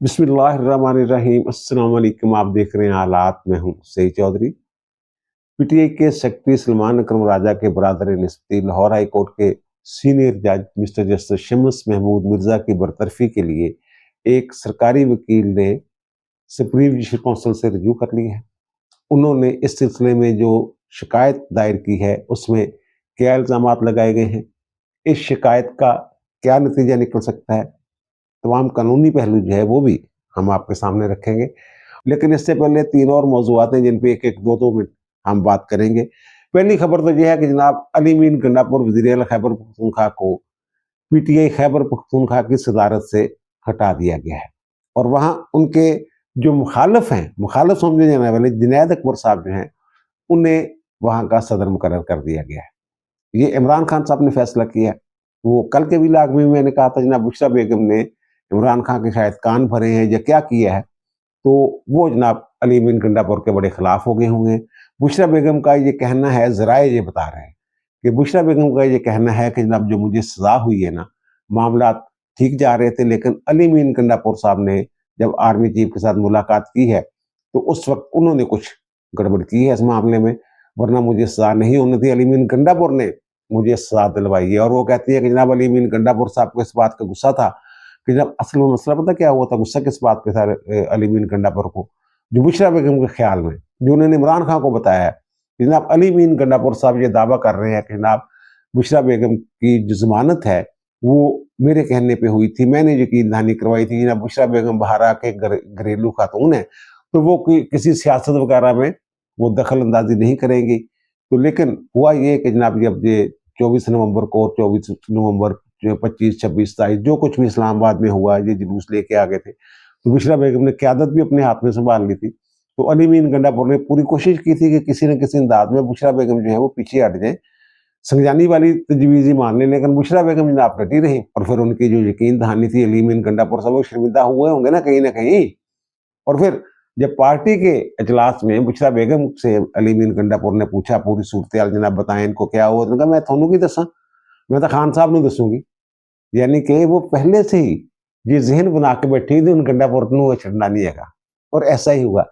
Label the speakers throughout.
Speaker 1: बिस्मिल्लाहिर्रहमानिर्रहीम। अस्सलाम वालेकुम। आप देख रहे हैं हालात। मैं हूं सईद चौधरी। पीटीआई के सेक्रेटरी सलमान अकरम राजा के बरादर निस्बती लाहौर हाई कोर्ट के सीनियर जज मिस्टर जस्टिस शम्स महमूद मिर्जा की बरतरफी के लिए एक सरकारी वकील ने सुप्रीम जुडिशल काउंसिल से रजू कर ली है। उन्होंने इस सिलसिले में जो शिकायत दायर की है उसमें क्या इल्ज़ामात लगाए गए हैं, इस शिकायत का क्या नतीजा निकल सकता है, तमाम कानूनी पहलू जो है वो भी हम आपके सामने रखेंगे। लेकिन इससे पहले 3 और मौज़ूआत हैं जिन पे एक-एक 2-2 मिनट हम बात करेंगे। पहली खबर तो ये है कि जनाब अली मीन गंडापुर वज़ीर आला खैबर पख्तूनख्वा को पीटीआई खैबर पख्तूनख्वा की सदारत से हटा दिया गया है और वहाँ उनके जो मुखालिफ समझे जाने वाले जुनैद अकबर साहब जो हैं, उन्हें वहाँ का सदर मुकर्रर कर दिया गया है। ये इमरान खान साहब ने फैसला किया है। वो कल के व्लॉग में मैंने कहा था जनाब बुशरा बेगम ने इमरान खान के शायद कान भरे हैं या क्या किया है, तो वो जनाब अली मीन गंडापुर के बड़े खिलाफ हो गए होंगे। बुशरा बेगम का ये कहना है, ज़राए ये बता रहे हैं कि बुशरा बेगम का ये कहना है कि जनाब जो मुझे सज़ा हुई है ना, मामला ठीक जा रहे थे, लेकिन अली मीन गंडापुर साहब ने जब आर्मी चीफ के साथ मुलाकात की है, तो उस वक़्त उन्होंने कुछ गड़बड़ की है इस मामले में, वरना मुझे सज़ा नहीं होनी थी। अली मीन गंडापुर ने मुझे सज़ा दिलवाई है और वो कहती है कि जनाब अली मीन गंडापुर साहब को इस बात का गुस्सा था कि जब असल में मसला पता क्या हुआ था, गुस्सा किस बात पे था अली मीन गंडापुर को, जो बुशरा बेगम के ख्याल में जो उन्होंने इमरान खान को बताया है कि जनाब अली मीन गंडापुर साहब ये दावा कर रहे हैं कि जनाब बुशरा बेगम की जो जमानत है वो मेरे कहने पे हुई थी, मैंने यकीन दहानी करवाई थी। जनाब बुशरा बेगम बाहर आके घरेलू खातून है, तो वो किसी सियासत वगैरह में वो दखल अंदाजी नहीं करेंगी। तो लेकिन हुआ ये कि जनाब जब ये 24 नवंबर को 24 नवंबर 25 26 तारीख जो कुछ भी इस्लामाबाद में हुआ, ये जुलूस लेके आ गए थे, तो बुशरा बेगम ने क़यादत भी अपने हाथ में संभाल ली थी। तो अली मीन गंडापुर ने पूरी कोशिश की थी कि किसी न किसी अंदाज में बुशरा बेगम जो है वो पीछे हट जाए, संजानी वाली तजवीज़ ही मान लें, लेकिन बुशरा बेगम जनाब डटी रही और फिर उनकी जो यकीन दहानी थी अली मीन गंडापुर साहब वो शर्मिंदा हुए होंगे ना कहीं न कहीं। और फिर जब पार्टी के इजलास में बुशरा बेगम से अली मीन गंडापुर ने पूछा पूरी सूरत-ए-हाल जनाब बताएँ इनको क्या हुआ? उन्होंने कहा मैं थानू की दसां, मैं तो खान साहब नूं दसूंगी। यानी कि वो पहले से ही ये ज़हन बना के बैठी थी उन गंडापुर नूं छड्डना नहीं हैगा और ऐसा ही हुआ।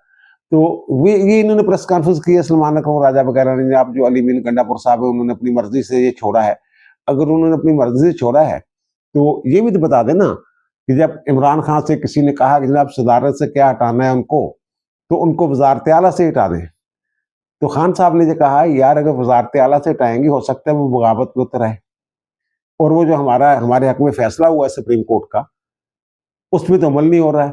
Speaker 1: तो ये इन्होंने प्रेस कॉन्फ्रेंस की है सलमान अकरम राजा वगैरह ने, आप जो अली मीन गंडापुर साहब है उन्होंने अपनी मर्ज़ी से ये छोड़ा है। अगर उन्होंने अपनी मर्ज़ी से छोड़ा है, तो ये भी तो बता दें ना कि जब इमरान खान से किसी ने कहा कि जनाब सदारत से क्या हटाना है उनको, तो उनको वज़ारत आला से हटा दें। तो खान साहब ने ये कहा यार अगर वज़ारत आला से हटाएँगे हो सकता है वो बगावत पे उतर आए और वो जो हमारे हक में फैसला हुआ है सुप्रीम कोर्ट का, उसमें तो अमल नहीं हो रहा है।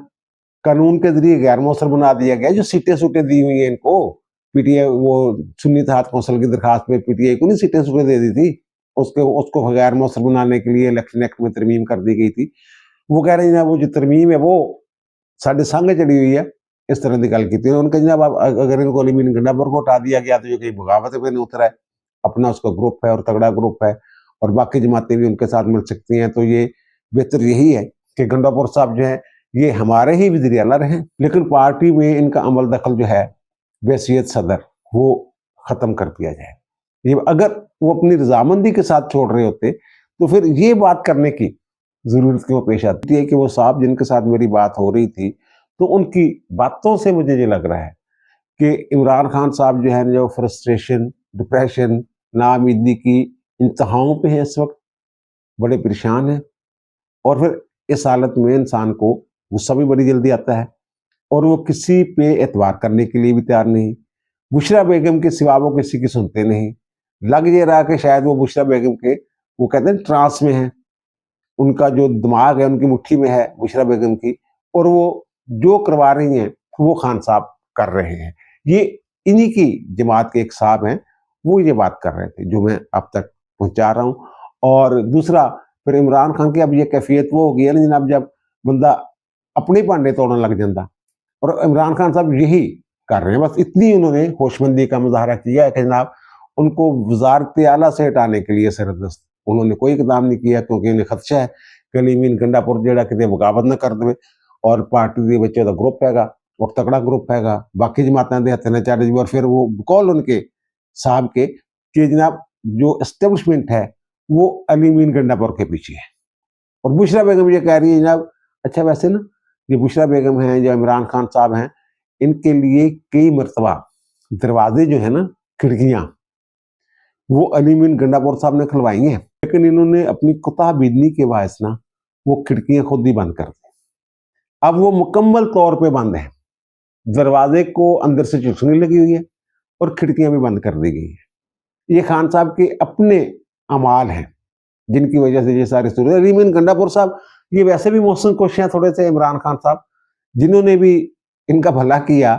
Speaker 1: कानून के ज़रिए गैर मौसर बना दिया गया है, जो सीटें-सूटें दी हुई हैं इनको, पीटीआई वो सुन्नी इत्तेहाद कौंसिल की दरखास्त में पीटीआई को नहीं सीटें-सूटें दे दी थी, उसको उसको गैर मौसर बनाने के लिए इलेक्शन एक्ट में तरमीम कर दी गई थी। वो कह रहे हैं जनाब वो जो तरमीम है वो साढ़े संग चढ़ी हुई है, इस तरह की गल की थी। उन्होंने कहा जनाब अब अगर इनको अली मीन गंडापुर को हटा दिया गया तो ये कहीं बगावत पे नहीं उतरा है, अपना उसका ग्रुप है और तगड़ा ग्रुप है और बाकी जमातें भी उनके साथ मिल सकती हैं, तो ये बेहतर यही है कि गंडापुर साहब जो है ये हमारे ही वज़ीर आला रहे, लेकिन पार्टी में इनका अमल दखल जो है वसीयत सदर वो ख़त्म कर दिया जाए। ये अगर वो अपनी रज़ामंदी के साथ छोड़ रहे होते तो फिर ये बात करने की ज़रूरत क्यों पेश आती है कि वो साहब जिनके साथ मेरी बात हो रही थी, तो उनकी बातों से मुझे ये लग रहा है कि इमरान खान साहब जो है जो फ्रस्ट्रेशन, डिप्रेशन, नाउम्मीदी की इंतहाओं पे हैं इस वक़्त, बड़े परेशान हैं और फिर इस हालत में इंसान को गुस्सा भी बड़ी जल्दी आता है और वो किसी पे एतबार करने के लिए भी तैयार नहीं। बुशरा बेगम के सिवा वो किसी की सुनते नहीं। लग ये रहा कि शायद वो बुशरा बेगम के वो कहते हैं ट्रांस में हैं, उनका जो दिमाग है उनकी मुट्ठी में है बुशरा बेगम की और वो जो करवा रही हैं वो खान साहब कर रहे हैं। ये इन्हीं की जमात के एक साहब हैं, वो ये बात कर रहे थे जो मैं अब तक पहुँचा रहा हूँ। और दूसरा फिर इमरान खान की अब ये कैफ़ियत वो हो गई है ना जनाब जब बंदा अपने भांडे तोड़न लग जाता और इमरान खान साहब यही कर रहे हैं। बस इतनी उन्होंने होशमंदी का मुज़ाहरा किया है कि जनाब उनको वज़ारत आला से हटाने के लिए सरदस्त उन्होंने कोई इक़दाम नहीं किया क्योंकि उन्हें खदशा है कि अली मीन गंडापुर जेड़ा किते बगावत ना कर देवे और पार्टी दे विच ओहदा ग्रुप हैगा और तगड़ा ग्रुप हैगा, बाकी जमातां दे हत्थ ना चढ़ जावे और फिर वो कौल उनके साहब के कि जनाब जो एस्टेब्लिशमेंट है वो अली मीन गंडापुर के पीछे है। और बुशरा बेगम ये कह रही है जनाब अच्छा वैसे ना ये बुशरा बेगम हैं, जो इमरान खान साहब हैं, इनके लिए कई मरतबा दरवाजे जो है ना, खिड़कियां, वो अली मीन गंडापुर साहब ने खुलवाई हैं, लेकिन इन्होंने अपनी कुताबिदनी के बायस ना वो खिड़कियां खुद ही बंद कर दी। अब वो मुकम्मल तौर पे बंद है, दरवाजे को अंदर से चुसनी लगी हुई है और खिड़कियां भी बंद कर दी गई है। ये खान साहब के अपने अमाल हैं जिनकी वजह से ये सारी सूरत। अली मीन गंडापुर साहब ये वैसे भी मोहसिन कुछ हैं थोड़े से, इमरान खान साहब जिन्होंने भी इनका भला किया,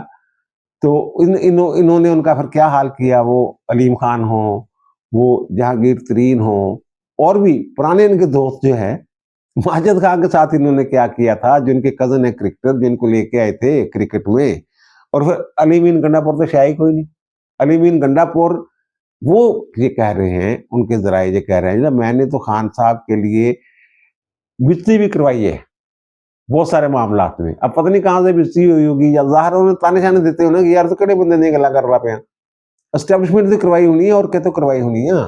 Speaker 1: तो इन्होंने उनका फिर क्या हाल किया। वो अलीम खान हो, वो जहांगीर तरीन हो, और भी पुराने इनके दोस्त जो है, माजिद खान के साथ इन्होंने क्या किया था, जो इनके कजन है क्रिकेटर, जिनको लेके आए थे क्रिकेट में। और फिर अली मीन गंडापुर तो शायद कोई नहीं। अली मीन गंडापुर वो ये कह रहे हैं, उनके जराए ये कह रहे हैं, मैंने तो खान साहब के लिए बिजली भी करवाई है बहुत सारे मामलात में। अब पता नहीं कहां से बिजली हुई होगी, या ज़ाहिर उन्हें ताने शाने देते हो ना कि यार तो कड़े बंदे नहीं गला कर रहा पे, एस्टेब्लिशमेंट तो करवाई होनी है और क्या तो करवाई होनी है।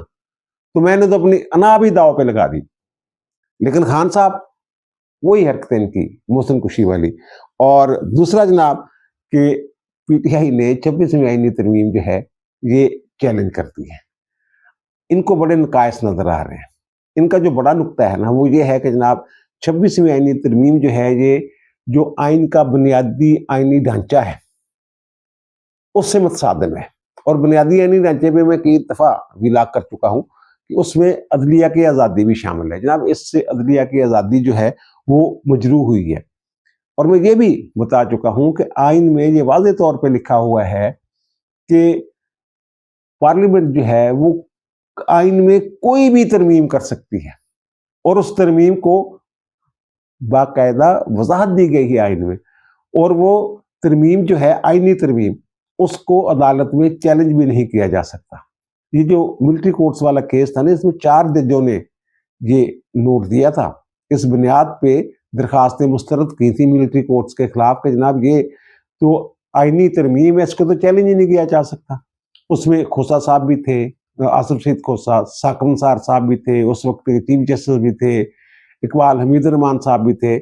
Speaker 1: तो मैंने तो अपनी अना भी दाव पे लगा दी। लेकिन खान साहब वही हरकत इनकी मोहसिन कुशी वाली। और दूसरा जनाब कि पीटीआई ने 26वीं आईनी तरमीम जो है ये चैलेंज कर दी है। इनको बड़े नकायस नजर आ रहे हैं। इनका जो बड़ा नुक्ता है ना, वो ये है कि जनाब 26वीं आईनी तरमीम जो है, ये जो आइन का बुनियादी आईनी ढांचा है उससे मुतसादिम है। और बुनियादी आईनी ढांचे पे मैं कई दफा विलाग कर चुका हूं कि उसमें अदलिया की आज़ादी भी शामिल है। जनाब इससे अदलिया की आज़ादी जो है वो मजरू हुई है। और मैं ये भी बता चुका हूं कि आइन में ये वाज़े तौर पे लिखा हुआ है कि पार्लियामेंट जो है वो आइन में कोई भी तरमीम कर सकती है, और उस तरमीम को बाकायदा वजाहत दी गई है आइन में। और वो तरमीम जो है आइनी तरमीम, उसको अदालत में चैलेंज भी नहीं किया जा सकता। ये जो मिलिट्री कोर्ट्स वाला केस था ना, इसमें 4 जजों ने ये नोट दिया था। इस बुनियाद पे दरखास्तें मुस्तरद की थी मिलिट्री कोर्ट्स के खिलाफ कि जनाब ये तो आइनी तरमीम है, इसको तो चैलेंज ही नहीं किया जा सकता। उसमें खोसा साहब भी थे, आसिफ सईद खोसा, साकिब निसार साहब भी थे, उस वक्त के चीफ जस्टिस भी थे, इकबाल हमीद रहमान साहब भी थे।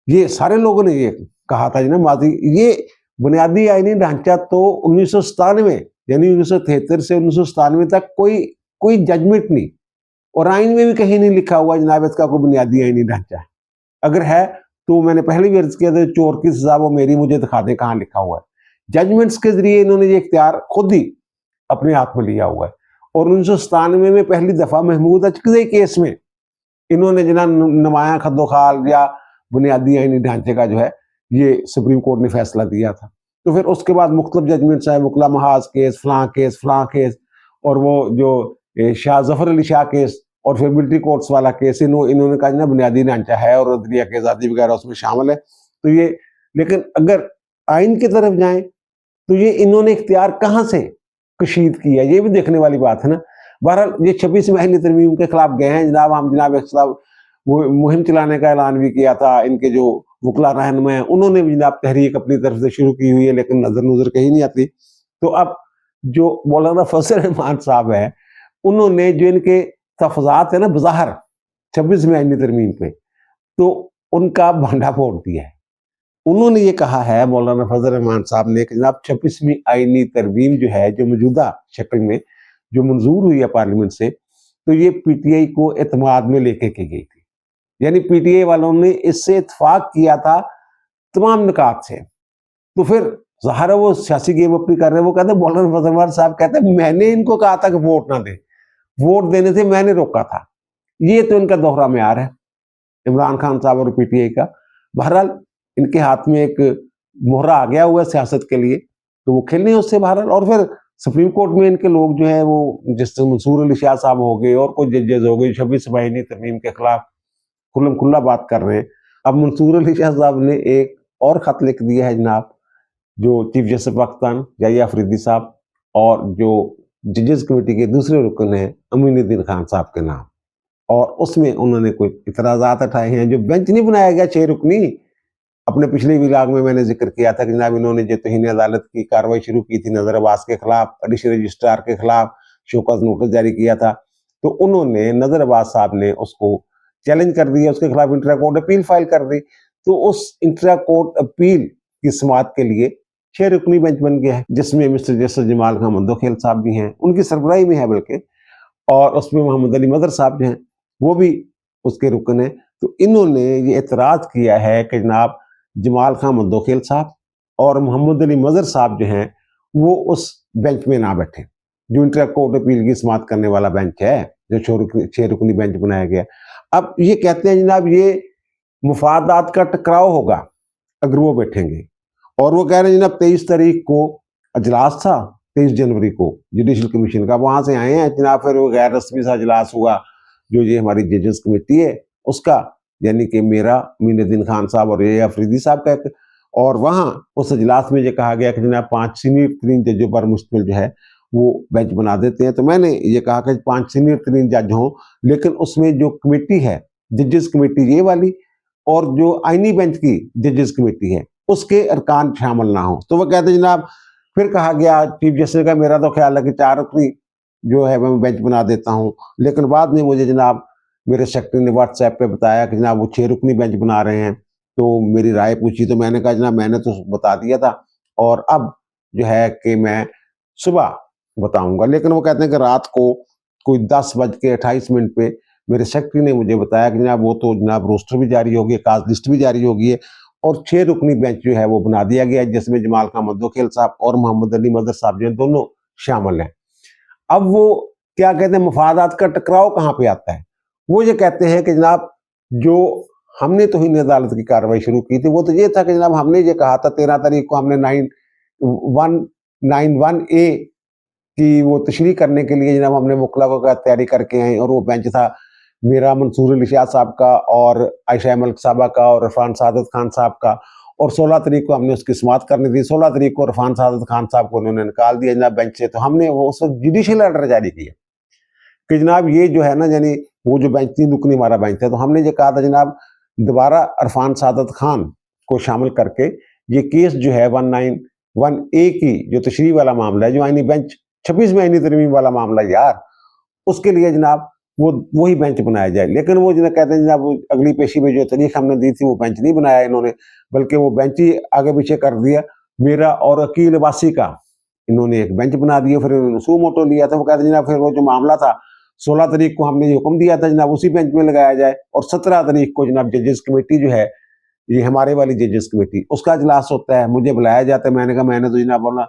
Speaker 1: ये सारे लोगों ने ये कहा था ना माजी, ये बुनियादी आईनी ढांचा तो 1997 यानी 1973 से 1997 तक कोई जजमेंट नहीं, और आइन में भी कहीं नहीं लिखा हुआ जनाब इसका कोई बुनियादी आईनी ढांचा है। अगर है तो मैंने पहले भी अर्ज किया था, चोर की सजा वो मेरी, मुझे दिखा दे कहां लिखा हुआ है। जजमेंट्स के जरिए इन्होंने ये इख्तियार खुद ही अपने हाथ में लिया हुआ है। और 1997 में पहली दफा महमूद अचकज़ई केस में इन्होंने जना नुमाया खद्दोखाल या बुनियादी आईनी ढांचे का जो है ये सुप्रीम कोर्ट ने फैसला दिया था। तो फिर उसके बाद मुख्तलिफ जजमेंट्स आए, मुकला महाज केस, फलां केस, और वो जो शाह जफर अली शाह केस, और फिर मिलिट्री कोर्ट्स वाला केस। इन्होंने कहा ना बुनियादी ढांचा है और अदलिया की आज़ादी वगैरह उसमें शामिल है। तो ये, लेकिन अगर आइन की तरफ जाएं तो ये इन्होंने इख्तियार कहाँ से कशीद किया, ये भी देखने वाली बात है ना। बहरहाल ये 26वीं आईनी तरमीम के खिलाफ गए हैं जनाब। हम जनाब एक खिलाफ वो मुहिम चलाने का ऐलान भी किया था। इनके जो वकला रहनुमा हैं उन्होंने भी जनाब तहरीक अपनी तरफ से शुरू की हुई है, लेकिन नजर कहीं नहीं आती। तो अब जो मौलाना फजल रहमान साहब है, उन्होंने जो इनके तफजात है ना बज़ाहिर 26वीं आईनी तरमीम पे, तो उनका भांडा फोड़ दिया है। उन्होंने ये कहा है, मौलाना फजल रहमान साहब ने, कि जनाब 26वीं आईनी तरमीम जो है, जो मौजूदा शक्ल में जो मंजूर हुई है पार्लियामेंट से, तो ये पीटीआई को एतमाद में लेके की गई थी। यानी पीटीआई वालों ने इससे इत्तेफाक किया था तमाम निकात से। तो फिर ज़ाहिर है वो सियासी गेम अपनी कर रहे हैं। वो कहते हैं, मौलाना फजल रहमान साहब कहते हैं, मैंने इनको कहा था कि वोट ना दे, वोट देने से मैंने रोका था। ये तो इनका दोहरा म्यार है इमरान खान साहब और पीटीआई का। बहरहाल इनके हाथ में एक मोहरा आ गया हुआ है सियासत के लिए, तो वो खेलने उससे बहरहाल। और फिर सुप्रीम कोर्ट में इनके लोग जो है वो जस्टिस मंसूर अली शाह साहब हो गए और कुछ जजेस हो गए, 26वीं आईनी तरमीम के खिलाफ खुल्लम खुल्ला बात कर रहे हैं। अब मंसूर अली शाह साहब ने एक और खत लिख दिया है जनाब, जो चीफ जस्टिस पाकिस्तान जाहिया अफरीदी साहब और जो जजेस कमेटी के दूसरे रुकन हैं अमीनुद्दीन खान साहब के नाम, और उसमें उन्होंने कुछ इतराज़ात उठाए हैं। जो बेंच नहीं बनाया गया 6 रुकनी, अपने पिछले विलाग में मैंने जिक्र किया था कि जनाब इन्होंने जो तौहीन अदालत की कार्रवाई शुरू की थी नजर अब्बास के खिलाफ, एडिशनल रजिस्ट्रार के खिलाफ शोकत नोटिस जारी किया था, तो उन्होंने नजर अब्बास साहब ने उसको चैलेंज कर दिया, उसके खिलाफ इंटर कोर्ट अपील फाइल कर दी। तो उस इंट्रा कोर्ट अपील की समाअत के लिए 6 रुकनी बेंच बन गया है, जिसमें मिस्टर जस्टिस जमाल खान मंदोखेल साहब भी हैं, उनकी सरबराही में है बल्कि, और उसमें मोहम्मद अली मदर साहब जो हैं वो भी उसके रुकन हैं। तो इन्होंने ये एतराज़ किया है कि जनाब जमाल खान मंदोखेल साहब और मोहम्मद अली मदर साहब जो हैं वो उस बेंच में ना बैठे, जो इंट्रा कोर्ट अपील की समाअत करने वाला बेंच है, जो 6 रुकनी बेंच बनाया गया। अब ये कहते हैं जनाब ये मुफादात का टकराव होगा अगर वो बैठेंगे, और वो कह रहे हैं जनाब 23 तारीख को अजलास था, 23 जनवरी को जुडिशल कमीशन का, वहां से आए हैं जनाब, फिर वो गैर रस्मी सा अजलास हुआ जो ये हमारी जजेस कमेटी है उसका, यानी कि मेरा, मीनुद्दीन खान साहब और ये अफरीदी साहब का, और वहाँ उस अजलास में ये कहा गया कि जनाब 5 सीनियर तरीन जजों पर मुश्तमिल जो है वो बेंच बना देते हैं। तो मैंने ये कहा कि 5 सीनियर तरीन जज हों, लेकिन उसमें जो कमेटी है जजेस कमेटी ये वाली, और जो आईनी बेंच की जजेस कमेटी है उसके अरकान शामिल ना हो। तो वो कहते जनाब, फिर कहा गया चीफ जस्टिस का मेरा तो ख्याल है कि 4 रुकनी जो है मैं बेंच बना देता हूँ, लेकिन बाद में मुझे जनाब मेरे सेक्रेटरी ने व्हाट्सएप पे बताया कि जनाब वो 6 रुकनी बेंच बना रहे हैं। तो मेरी राय पूछी तो मैंने कहा जनाब मैंने तो बता दिया था, और अब जो है कि मैं सुबह बताऊंगा। लेकिन वो कहते हैं कि रात को कोई 10:28 पे मेरे सेक्रेटरी ने मुझे बताया कि जनाब वो तो जनाब रोस्टर भी जारी होगी, काज लिस्ट भी जारी होगी है, और 6 रुकनी बेंच जो है वो बना दिया गया है, जिसमें जमाल खान मंदोखेल साहब और मोहम्मद अली मदर साहब जो दोनों शामिल हैं। अब वो क्या कहते हैं, मुफादात का टकराव कहाँ पे आता है? वो ये कहते हैं कि जनाब जो हमने तो हिंद अदालत की कार्रवाई शुरू की थी वो तो ये था कि जनाब हमने ये कहा था 13 तारीख को हमने 9191A की वो तशरीह करने के लिए जनाब हमने वकला को तैयारी करके आए, और वो बेंच था मेरा, मंसूर अली शाह साहब का, और आयशा मलिक साहबा का, और इरफान सादत खान साहब का, और 16 तारीख को हमने उसकी समाअत करनी थी। 16 तारीख को इरफान सादत खान साहब को उन्होंने निकाल दिया जनाब बेंच से। तो हमने वो उस वक्त जुडिशियल ऑर्डर जारी किया कि जनाब ये जो है ना, यानी वो जो बेंच 3 रुकनी हमारा बेंच था, तो हमने ये कहा था जनाब दोबारा इरफान सादत खान को शामिल करके ये केस जो है 191A की जो तशरीह वाला मामला है, जो आईनी बेंच 26वें आईनी तरमीम वाला मामला यार, उसके लिए जनाब वो वही बेंच बनाया जाए। लेकिन वो जनाब कहते हैं जनाब अगली पेशी में जो तारीख हमने दी थी वो बेंच नहीं बनाया इन्होंने, बल्कि वो बेंच ही आगे पीछे कर दिया। मेरा और अकील वासी का इन्होंने एक बेंच बना दिया, फिर इन्होंने सू मोटो लिया था। वो कहते हैं जनाब फिर वो जो मामला था 16 तारीख को हमने ये हुक्म दिया था जनाब उसी बेंच में लगाया जाए, और 17 तारीख को जनाब जजेस कमेटी जो है, ये हमारे वाली जजेस कमेटी, उसका इजलास होता है, मुझे बुलाया जाता है। मैंने कहा मैंने तो जनाब बोला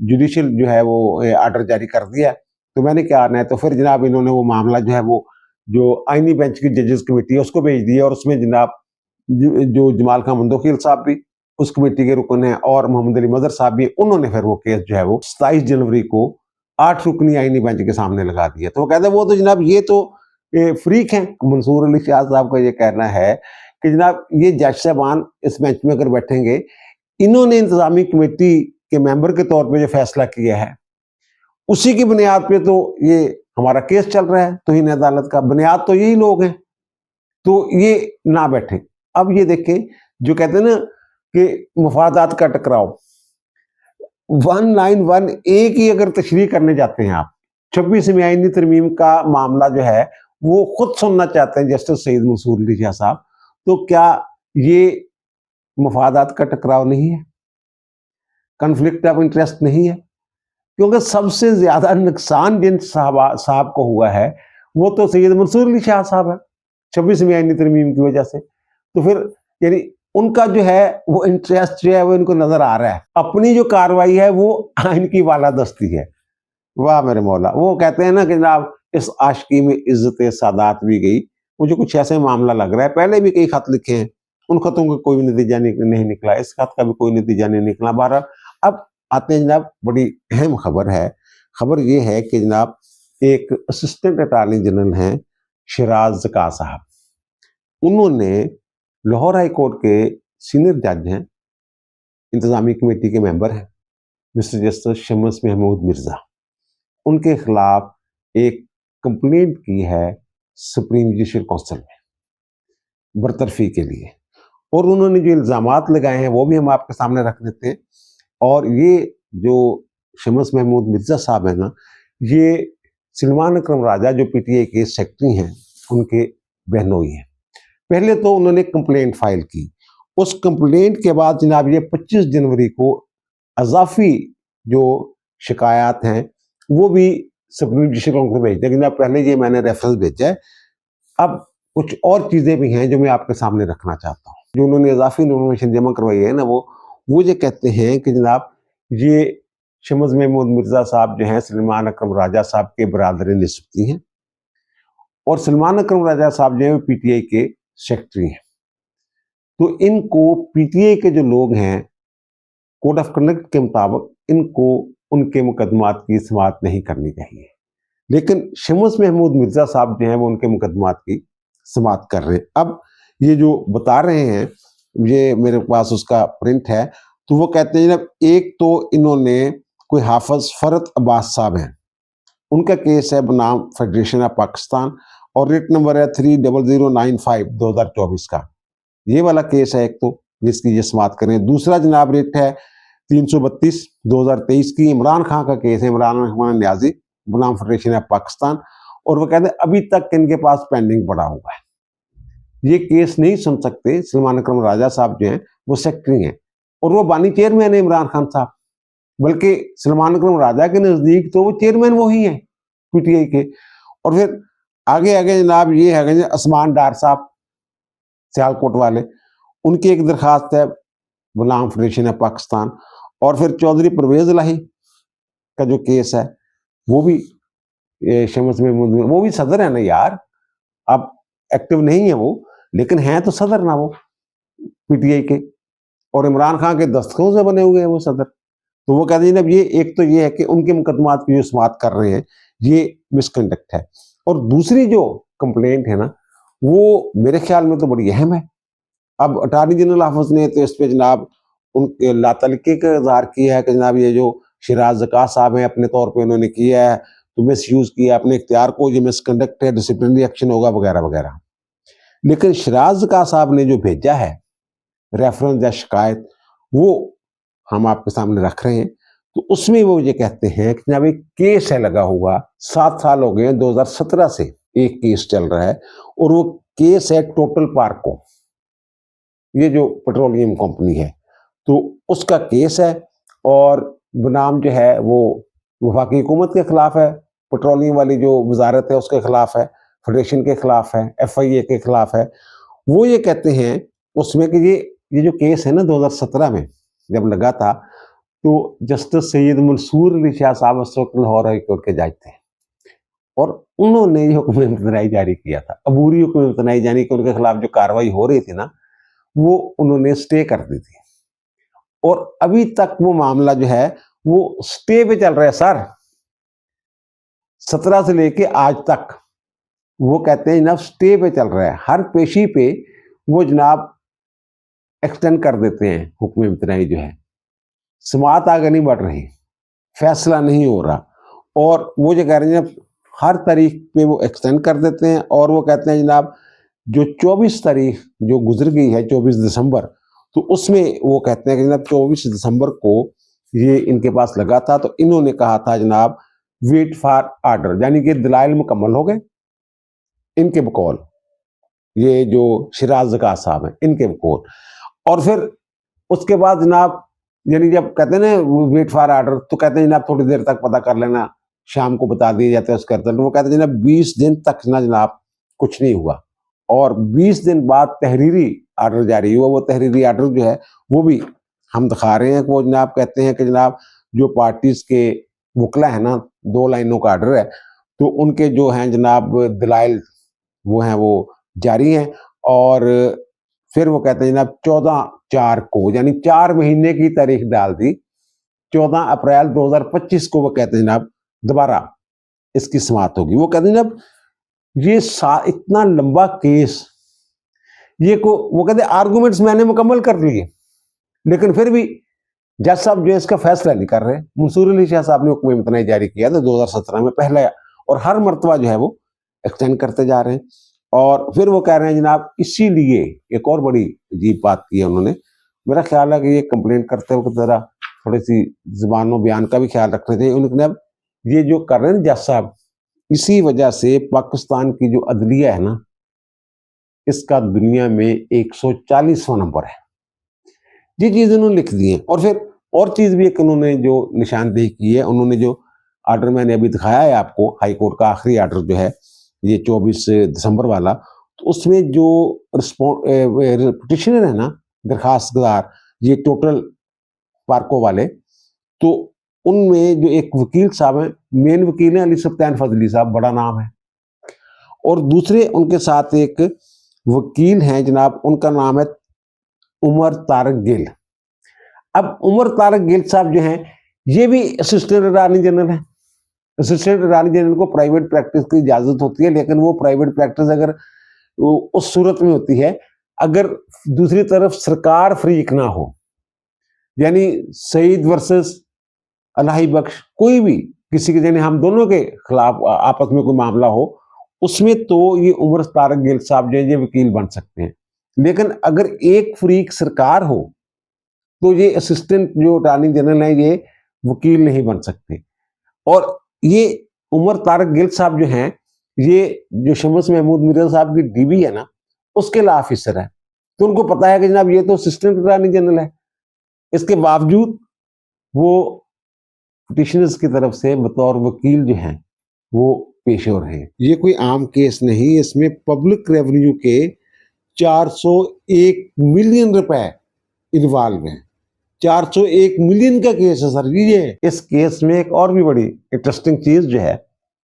Speaker 1: जुडिशियल जो है वो ऑर्डर जारी कर दिया, तो मैंने क्या आना है। तो फिर जनाब इन्होंने वो मामला जो है वो जो आईनी बेंच की जजेस कमेटी है उसको भेज दिया, और उसमें जनाब जो जमाल खान मंदोखेल साहब भी उस कमेटी के रुकन है, और मोहम्मद अली मदर साहब भी, उन्होंने फिर वो केस जो है वो 27 जनवरी को 8 रुकनी आईनी बेंच के सामने लगा दिया। तो वो कहते हैं वो तो जनाब ये तो फ्रीक हैं। मंसूर अली शाह साहब का ये कहना है कि जनाब ये जज साहबान इस बेंच में अगर बैठेंगे, इन्होंने इंतजामी कमेटी के मेंबर के तौर पे जो फैसला किया है उसी की बुनियाद पे तो ये हमारा केस चल रहा है, तो हिंद अदालत का बुनियाद तो यही लोग हैं, तो ये ना बैठे। अब ये देखें जो कहते हैं ना कि मुफादात का टकराव, 191A की अगर तशरीह करने जाते हैं आप, 26वीं आईनी तरमीम का मामला जो है वो खुद सुनना चाहते हैं जस्टिस सईद मंसूर अली शाह साहब, तो क्या ये मुफादात का टकराव नहीं है, कन्फ्लिक्ट ऑफ इंटरेस्ट नहीं है? क्योंकि सबसे ज्यादा नुकसान जिन साहब को हुआ है वो तो सैयद मंसूर अली शाह साहब है 26वीं आईनी तरमीम की वजह से। तो फिर यानी उनका जो है वो इंटरेस्ट जो है वो इनको नजर आ रहा है, अपनी जो कार्रवाई है वो आइन की वालादस्ती है। वाह मेरे मौला। वो कहते हैं ना कि जनाब इस आशिकी में इज्जत सादात भी गई। मुझे कुछ ऐसे मामला लग रहा है, पहले भी कई खत लिखे हैं, उन खतों का कोई नतीजा नहीं निकला, इस खत का भी कोई नतीजा नहीं निकला। बहरहाल अब आते हैं जनाब, बड़ी अहम खबर है। खबर ये है कि जनाब एक असिस्टेंट अटॉर्नी जनरल हैं शिराज ज़का साहब, उन्होंने लाहौर हाई कोर्ट के सीनियर जज हैं, इंतजामी कमेटी के मेंबर हैं, मिस्टर जस्टिस शम्स महमूद मिर्जा, उनके खिलाफ एक कंप्लेंट की है सुप्रीम जुडिशल काउंसिल में बरतरफी के लिए, और उन्होंने जो इल्ज़ामात लगाए हैं वो भी हम आपके सामने रख देते हैं। और ये जो शम्स महमूद मिर्जा साहब है ना, ये सलमान अकरम राजा जो पीटीआई के सेक्रेटरी हैं उनके बहनोई हैं। पहले तो उन्होंने कंप्लेंट फाइल की, उस कंप्लेंट के बाद जनाब ये 25 जनवरी को अजाफी जो शिकायत हैं वो भी सुप्रीम जुडिशल काउंसिल को भेजते हैं। जनाब पहले ये मैंने रेफरेंस भेजा है, अब कुछ और चीजें भी हैं जो मैं आपके सामने रखना चाहता हूँ। जो उन्होंने इजाफी इन्फॉर्मेशन जमा करवाई है ना, वो ये कहते हैं कि जनाब ये शम्स महमूद मिर्जा साहब जो हैं सलमान अकरम राजा साहब के बरादर निस्बती हैं, और सलमान अकरम राजा साहब जो है पीटीआई के सेक्रेटरी हैं। तो इनको पीटीआई के जो लोग हैं कोड ऑफ कंडक्ट के मुताबिक इनको उनके मुकदमात की समाअत नहीं करनी चाहिए, लेकिन शम्स महमूद मिर्जा साहब जो हैं वो उनके मुकदमात की समाअत कर रहे हैं। अब ये जो बता रहे हैं, ये मेरे पास उसका प्रिंट है, तो वो कहते हैं जनाब एक तो इन्होंने कोई हाफिज फरत अब्बास साहब हैं, उनका केस है बनाम फेडरेशन ऑफ पाकिस्तान और रेट नंबर है 30095 2024 का, ये वाला केस है एक तो जिसकी ये समाअत करें। दूसरा जनाब रेट है 332 2023 की, इमरान खान का केस है, इमरान खान न्याजी बनाम फेडरेशन ऑफ पाकिस्तान, और वो कहते हैं अभी तक इनके पास पेंडिंग पड़ा हुआ है, ये केस नहीं सुन सकते। सलमान अकरम राजा साहब जो हैं वो सेक्रेटरी हैं और वो बानी चेयरमैन है इमरान खान साहब, बल्कि सलमान अकरम राजा के नजदीक तो वो चेयरमैन वो ही है पीटीआई के। और फिर आगे आगे जनाब ये है असमान डार साहब सियालकोट वाले, उनकी एक दरखास्त है गुलाम फेडरेशन ऑफ पाकिस्तान। और फिर चौधरी परवेज इलाही का जो केस है वो भी शम्स महमूद, वो भी सदर है ना यार, अब एक्टिव नहीं है वो, लेकिन हैं तो सदर ना वो पीटीआई के, और इमरान खान के दस्तखतों से बने हुए हैं वो सदर। तो वो कहते हैं जनाब ये एक तो ये है कि उनके मुकदमात की जो समाअत कर रहे हैं ये मिसकंडक्ट है, और दूसरी जो कंप्लेंट है ना वो मेरे ख्याल में तो बड़ी अहम है। अब अटार्नी जनरल ऑफिस ने तो इस पे जनाब उनके लातलके का इजहार किया है कि जनाब ये जो शिराज ज़का साहब हैं अपने तौर पे उन्होंने किया है, तो मिस यूज किया अपने इख्तियार को, ये मिसकंडक्ट है, डिसिप्लिनरी एक्शन होगा वगैरह वगैरह। लेकिन शिराज ज़का साहब ने जो भेजा है रेफरेंस या शिकायत वो हम आपके सामने रख रहे हैं। तो उसमें वो ये कहते हैं कि जनाब एक केस है लगा हुआ, 7 साल हो गए, 2017 से एक केस चल रहा है, और वो केस है टोटल पार्क को, ये जो पेट्रोलियम कंपनी है तो उसका केस है, और बनाम जो है वो वफाकी हुकूमत के खिलाफ है, पेट्रोलियम वाली जो वजारत है उसके खिलाफ है, फेडरेशन के खिलाफ है, FIA के खिलाफ है। वो ये कहते हैं उसमें कि ये जो केस है ना 2017 में जब लगा था, तो जस्टिस सैयद मंसूर अली शाह साहब उस वक्त लाहौर हाई कोर्ट के जज थे, और उन्होंने ये हुक्म इम्तनाई जारी किया था, अबूरी हुक्म इम्तनाई जारी कि उनके खिलाफ जो कार्रवाई हो रही थी ना वो उन्होंने स्टे कर दी थी, और अभी तक वो मामला जो है वो स्टे पे चल रहा है सर, 17 से लेके आज तक। वो कहते हैं जनाब स्टे पे चल रहा है, हर पेशी पे वो जनाब एक्सटेंड कर देते हैं हुक्म इम्तनाई जो है, समाअत आगे नहीं बढ़ रही, फैसला नहीं हो रहा, और वो जो कह रहे हैं हर तारीख पे वो एक्सटेंड कर देते हैं। और वो कहते हैं जनाब जो 24 तारीख जो गुजर गई है 24 दिसंबर, तो उसमें वो कहते हैं कि जनाब 24 दिसंबर को ये इनके पास लगा था, तो इन्होंने कहा था जनाब वेट फॉर आर्डर, यानी कि दलाइल मुकम्मल हो गए इनके बकौल, ये जो शिराज ज़का साहब हैं इनके बकौल। और फिर उसके बाद जनाब यानी जब कहते हैं ना वेट फॉर आर्डर, तो कहते हैं जनाब थोड़ी देर तक पता कर लेना, शाम को बता दिया जाता है उसके अंदर। तो वो कहते हैं जनाब 20 दिन तक ना जनाब कुछ नहीं हुआ, और 20 दिन बाद तहरीरी आर्डर जारी हुआ। वो तहरीरी आर्डर जो है वो भी हम दिखा रहे हैं कि वो जनाब कहते हैं कि जनाब जो पार्टीज के वकला है ना, 2 लाइनों का आर्डर है, तो उनके जो हैं जनाब दलाइल वो हैं वो जारी हैं। और फिर वो कहते हैं जनाब 14/4 को, यानी 4 महीने की तारीख डाल दी, 14 अप्रैल 2025 को वो कहते हैं जनाब दोबारा इसकी समाअत होगी। वो कहते हैं जनाब ये इतना लंबा केस, ये को वो कहते आर्गुमेंट्स मैंने मुकम्मल कर लिए, लेकिन फिर भी जज साहब जो है इसका फैसला नहीं कर रहे। मंसूर अली शाह साहब ने हुक्म इम्तनाई जारी किया था 2017 में पहला, और हर मरतबा जो है वो एक्सटेंड करते जा रहे हैं। और फिर वो कह रहे हैं जनाब इसीलिए एक और बड़ी अजीब बात की है उन्होंने, मेरा ख्याल है कि ये कंप्लेंट करते वक्त जरा थोड़ी सी जुबानों बयान का भी ख्याल रखने थे उन्होंने। अब ये जो कर रहे हैं जज साहब, इसी वजह से पाकिस्तान की जो अदलिया है ना, इसका दुनिया में 140वां नंबर है। ये चीज़ उन्होंने लिख दी है। और फिर और चीज़ भी एक उन्होंने जो निशानदेही की है, उन्होंने जो ऑर्डर मैंने अभी दिखाया है आपको, हाई कोर्ट का आखिरी ऑर्डर जो है ये 24 दिसंबर वाला, तो उसमें जो पिटिशनर है ना, दरखास्तदार, ये टोटल पार्को वाले, तो उनमें जो एक वकील साहब हैं, मेन वकील हैं अली सफ्तान फजली साहब, बड़ा नाम है, और दूसरे उनके साथ एक वकील हैं जनाब, उनका नाम है उमर तारक गिल। अब उमर तारक गिल साहब जो हैं, ये भी असिस्टेंट अटॉर्नी जनरल है। असिस्टेंट अटॉर्नी जनरल को प्राइवेट प्रैक्टिस की इजाजत होती है, लेकिन वो प्राइवेट प्रैक्टिस अगर उस सूरत में होती है अगर दूसरी तरफ सरकार फ्रीक ना हो, यानी सईद वर्सेस अलाही बख्श, कोई भी किसी के, यानी हम दोनों के खिलाफ आपस में कोई मामला हो, उसमें तो ये उमर तारक गिल साहब जो है ये वकील बन सकते हैं। लेकिन अगर एक फ्रीक सरकार हो तो ये असिस्टेंट जो अटॉर्नी जनरल है ये वकील नहीं बन सकते। और ये उमर तारक गिल साहब जो हैं, ये जो शमस महमूद मिर्जा साहब की डीबी है ना, उसके लॉ ऑफिसर है, तो उनको पता है कि जनाब ये तो असिस्टेंट अटॉर्नी जनरल है। इसके बावजूद वो पिटिशनर्स की तरफ से बतौर वकील जो हैं वो पेश हो रहे हैं। ये कोई आम केस नहीं, इसमें पब्लिक रेवेन्यू के 401 मिलियन रुपए इन्वॉल्व हैं। 401 मिलियन का केस है सर। ये इस केस में एक और भी बड़ी इंटरेस्टिंग चीज जो है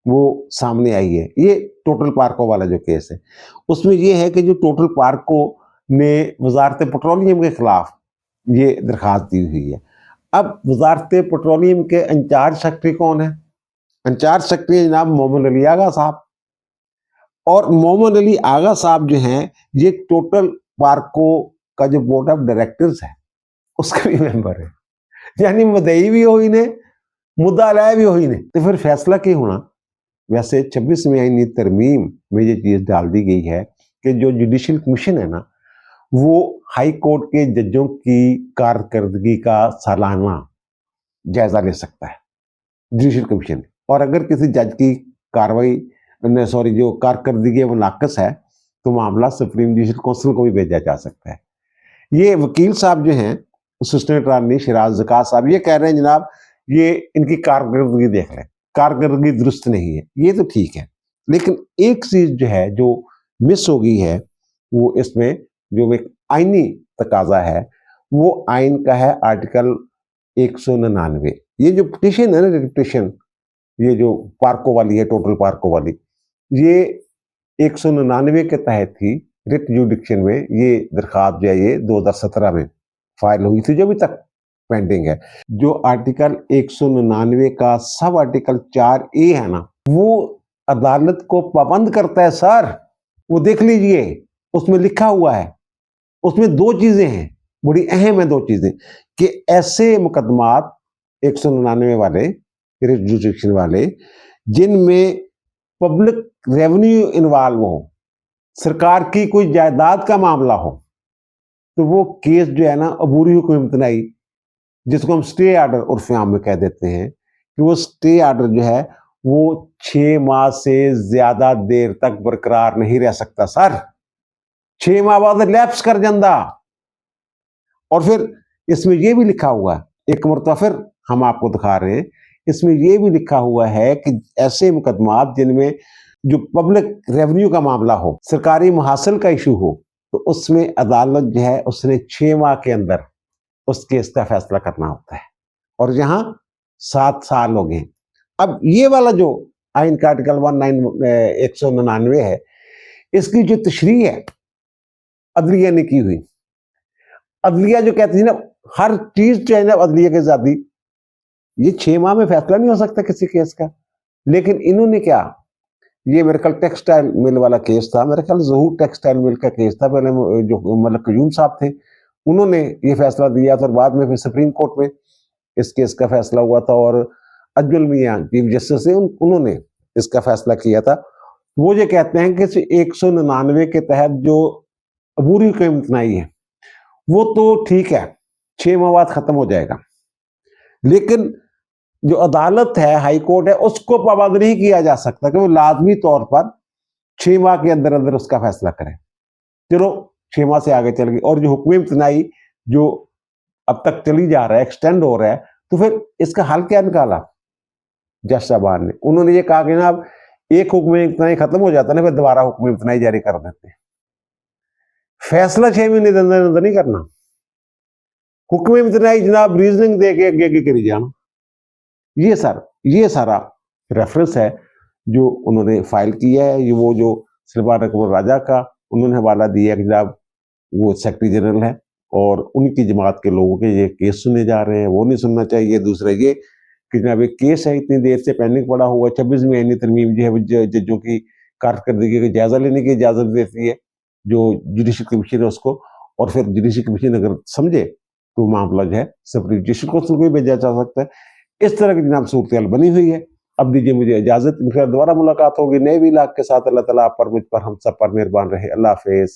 Speaker 1: वो सामने आई है। ये टोटल पार्को वाला जो केस है, उसमें ये है कि जो टोटल पार्को ने वजारत पेट्रोलियम के खिलाफ ये दरखास्त दी हुई है। अब वजारत पेट्रोलियम के इंचार्ज सेक्रेटरी कौन है? इंचार्ज सेक्रेटरी जनाब मोहम्मद अली आगा साहब। और मोहम्मद अली आगा साहब जो हैं, ये टोटल पार्को का जो बोर्ड ऑफ डायरेक्टर्स है उसका भी मेंबर है, यानी मुद्दई भी हो ही ने, मुद्दा लाया भी हो ही ने। तो फिर फैसला क्या होना? वैसे 26वीं आईनी तरमीम में ये चीज डाल दी गई है कि जो जुडिशियल कमीशन है ना, वो हाई कोर्ट के जजों की कारकर्दगी का सालाना जायजा ले सकता है, जुडिशियल कमीशन। और अगर किसी जज की कार्रवाई जो कारकर्दगी वो नाकस है, तो मामला सुप्रीम जुडिशियल काउंसिल को भी भेजा जा सकता है। ये वकील साहब जो हैं, असिस्टेंट अटॉर्नी शिराज ज़का साहब, ये कह रहे हैं जनाब ये इनकी कारकर्दगी देख रहे हैं, कारकर्दगी दुरुस्त नहीं है। ये तो ठीक है, लेकिन एक चीज जो है जो मिस हो गई है, वो इसमें जो एक आईनी तकाजा है, वो आइन का है आर्टिकल 199। ये जो पिटिशन है ना, पिटिशन ये जो पार्को वाली है, टोटल पार्को वाली, ये 199 के तहत ही रिट जुडिक्शन में ये दरखास्त जो है ये 2017 में फाइल हुई थी, जो अभी तक पेंडिंग है। जो आर्टिकल 199 का सब आर्टिकल 4A है ना, वो अदालत को पाबंद करता है सर। वो देख लीजिए, उसमें लिखा हुआ है। उसमें दो चीजें हैं, बड़ी अहम है दो चीजें, कि ऐसे मुकदमात 199 वाले जुडिक्शन वाले जिनमें पब्लिक रेवेन्यू इन्वॉल्व हो, सरकार की कोई जायदाद का मामला हो, तो वो केस जो है ना अबूरी हुक्म इम्तनाई, जिसको हम स्टे आर्डर उर्फ आम में कह देते हैं, कि वो स्टे आर्डर जो है वो 6 माह से ज्यादा देर तक बरकरार नहीं रह सकता सर। 6 माह बाद लैप्स कर जाता। और फिर इसमें यह भी लिखा हुआ है, एक मरतबा फिर हम आपको दिखा रहे हैं, इसमें यह भी लिखा हुआ है कि ऐसे मुकदमात जिनमें जो पब्लिक रेवेन्यू का मामला हो, सरकारी मुहासिल का इशू हो, तो उसमें अदालत जो है उसने 6 माह के अंदर उस केस का फैसला करना होता है, और यहां 7 साल हो गए। अब ये वाला जो आइन का आर्टिकल 199 है, इसकी जो तशरीह है अदलिया ने की हुई, अदलिया जो कहती है ना हर चीज चाहे ना अदलिया के आजादी, ये 6 माह में फैसला नहीं हो सकता किसी केस का। लेकिन इन्होंने क्या, ये मेरे ख्याल टेक्सटाइल मिल वाला केस था, मेरे ख्याल ज़हूर टेक्सटाइल मिल का केस था, पहले जो मलिक क़यूम साहब थे उन्होंने ये फैसला दिया था, और बाद में फिर सुप्रीम कोर्ट में इस केस का फैसला हुआ था, और अजमल मियां चीफ जस्टिस उन्होंने इसका फैसला किया था। वो ये कहते हैं कि 199 के तहत जो अबूरी हुक्म इम्तनाई है वो तो ठीक है, 6 माह बाद खत्म हो जाएगा, लेकिन जो अदालत है, हाई कोर्ट है, उसको पाबंद नहीं किया जा सकता कि वो लाजमी तौर पर 6 माह के अंदर अंदर उसका फैसला करें। चलो 6 माह से आगे चल गई। और जो हुक्म इम्तनाई जो अब तक चली जा रहा है, एक्सटेंड हो रहा है, तो फिर इसका हल क्या निकाला जज साहबान ने? उन्होंने ये कहा कि ना अब एक हुक्म इतना ही खत्म हो जाता है ना, फिर दोबारा हुक्म इतना ही जारी कर देते हैं। फैसला 6 महीने के अंदर अंदर नहीं करना, हुक्म इतना ही जनाब रीजनिंग दे के आगे करी जाना। ये सारा रेफरेंस है जो उन्होंने फाइल किया है। ये वो जो सलमान अकबर राजा का उन्होंने हवाला दिया कि जनाब वो सेक्रेटरी जनरल है और उनकी जमात के लोगों के ये केस सुने जा रहे हैं, वो नहीं सुनना चाहिए। दूसरा ये कि जनाब एक केस है इतनी देर से पेंडिंग पड़ा हुआ, 26वीं आईनी तरमीम जो है जजों की कारकर्दगी का जायजा लेने की इजाजत देती है जो जुडिशल कमीशन है उसको, और फिर जुडिशल कमीशन अगर समझे तो मामला जो है सुप्रीम जुडिशल काउंसिल को भी भेजा जा सकता है। इस तरह की जनाब सूरत बनी हुई है। अब दीजिए मुझे इजाजत, दोबारा मुलाकात होगी नए भी इलाके के साथ। अल्लाह ताला आप पर, मुझ पर, हम सब पर मेहरबान रहे। अल्लाह हाफिज।